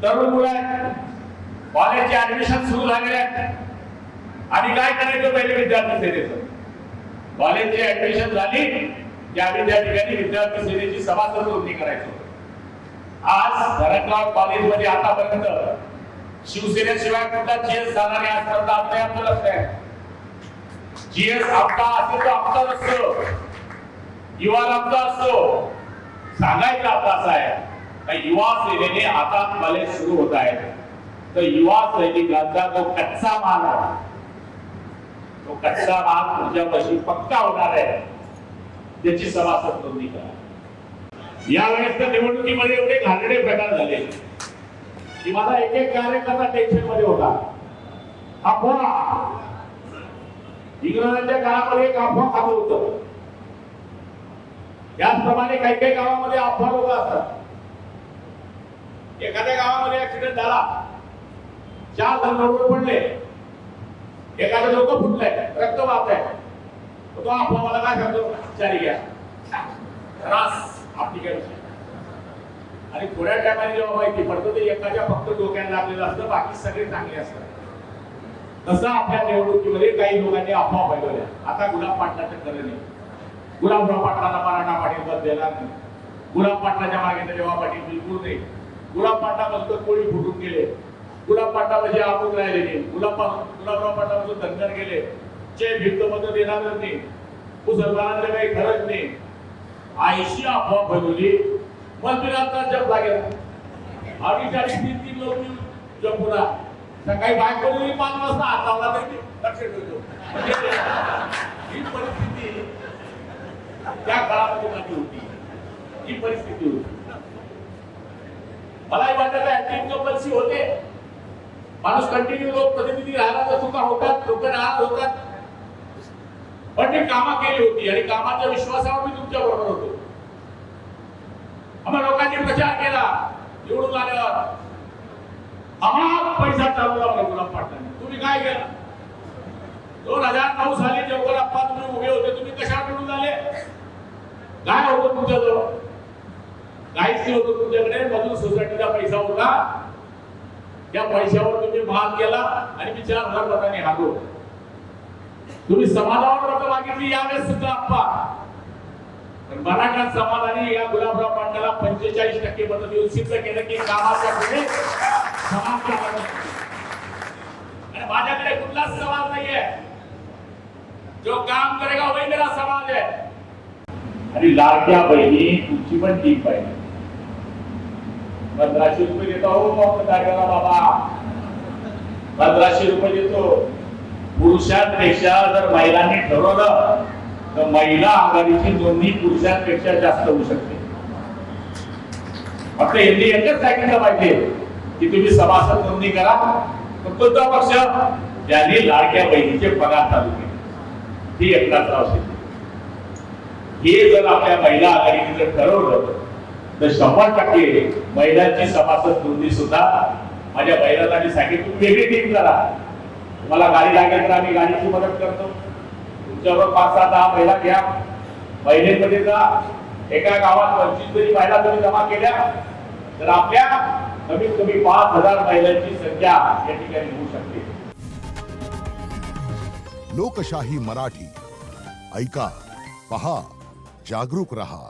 तरुण मुलं आहेत, कॉलेजचे ऍडमिशन सुरू झालेले आहेत आणि काय करायचं पहिले विद्यार्थी सेनेचं कॉलेजची ऍडमिशन झाली की आम्ही त्या ठिकाणी विद्यार्थी सेनेची सभासद नोंदणी करायचो. आज धरणगाव कॉलेजमध्ये आतापर्यंत शिवसेनेशिवाय कुठला जीएस झाला नाही. आजपर्यंत आपलं लक्ष आहे. जीएस आमचा असेल तो आमचा नसतो, युवा आमचा असतो. सांगायचं आता असं आहे की युवा सेनेने आता कॉलेज सुरू होत आहे तर युवा सैनिकांचा जो कच्चा माल आहे तो कच्चा माल पुढच्या वर्षी पक्का होणार आहे. त्याची सभासद नोंदणी करा. यावेळेस तर निवडणुकीमध्ये एवढे घाणेरडे प्रकार झाले की मला एक एक कार्यकर्ता टेन्शन मध्ये होता. अफवा इंग्रजांच्या काळामध्ये एक अफवा खात होतं. त्याचप्रमाणे काही काही गावामध्ये अफवा लोक असतात. एखाद्या गावामध्ये ऍक्सिडेंट झाला, 4 जण रोडवर पडले, एखादं डोकं फुटलंय, रक्त वाहतंय, तो अफवा मला काय सांगतो, चारी घ्या त्रास आपली काय. आणि थोड्या टायमाने जेव्हा माहिती पडतं ते एखाद्या फक्त डोक्याला लागलेलं असतं, बाकी सगळे चांगले असतात. तसं आपल्या निवडणुकीमध्ये काही लोकांनी अफवा फैलवल्या. आता गुलाब पाटलाचं खरं नाही. गुलाबराव पाटलांना मराठा पाटील पद देणार नाही. गुलाब पाटलाच्या मागे जेव्हा पाटील बिलकुल नाही. गुलाब पाटलापासून कोळी फुटून गेले, गुलाब पाटलापाशी आपून राहिले नाही. गुलाबराव पाटलापासून धनगर गेले. चे भिक्त पद देणार नाही. मुसलमानांचं काही खरंच नाही. 80 अफवा फैलवली. मंदिराचा जप लागेल. 3 लोक जपूला सकाळी बाहेर पडली 5 वाजता हात लावला तरी लक्ष ठेवतो. ही परिस्थिती त्या काळामध्ये माझी होती. ही परिस्थिती होती. मलाही वाटत आहे इन्कम्बन्सी होते. माणूस कंटिन्यू लोक प्रतिनिधी राहणार तर चुका होतात, लोक राहत होतात. पण मी कामा केली होती आणि कामाच्या विश्वासावर मी तुमच्या बरोबर होतो. आम्हा लोकांनी प्रचार केला. निवडून आल्यावर आम्हाला पैसा चालवला मला गुलाब पाटलांनी. तुम्ही काय केलं? 2009 साली जेव्हा तुम्ही उभे होते, तुम्ही कशावर निवडून आले? काय होतं तुमच्याजवळ? काहीच होतं तुमच्याकडे. मजूर सोसायटीचा पैसा होता. त्या पैशावर तुम्ही माल केला आणि मी 4,000 मतांनी हारलो. तुम्ही समाजावर मतं मागितली यावेळेस सुद्धा आप्पा. पण मराठा समाजाने या गुलाबराव पाटलाला 45% मतं देऊन सिद्ध केलं की कामाच्या पुढे समाज आणि माझ्याकडे कुठलाच समाज नाहीये. जो काम करेगा वही मेरा समाज है. आणि लाडक्या बहिणी तुमची पण टीम पाहिजे. 1500 रुपये देतो मतदाराला बाबा. 1500 रुपये देतो. पुरुषांपेक्षा जर महिलांनी ठरवलं तर महिला आघाडीची नोंदणी पुरुषांपेक्षा जास्त होऊ शकते. फक्त यांनी एकच सांगितलं पाहिजे की तुम्ही सभासद नोंदणी करा. कोणता पक्ष ज्यांनी लाडक्या बहिणीचे पगार चालू केले ती एकनाथराव शिंदे. हे जर आपल्या महिला आघाडीने जर ठरवलं तर 100% महिलांची सभासद नोंदणी सुद्धा माझ्या महिलांना मी सांगितलं तुम्ही वेगळी टीम करा. तुम्हाला गाडी लागेल तर आम्ही गाडीची मदत करतो. तुमच्यावर 5-6-10 महिला घ्या. महिलेमध्ये जा. एका गावात 25 जरी महिला तुम्ही जमा केल्या तर आपल्या कमीत कमी 5,000 महिलांची संख्या या ठिकाणी होऊ शकते. लोकशाही मराठी ऐका, पहा, जागरूक रहा.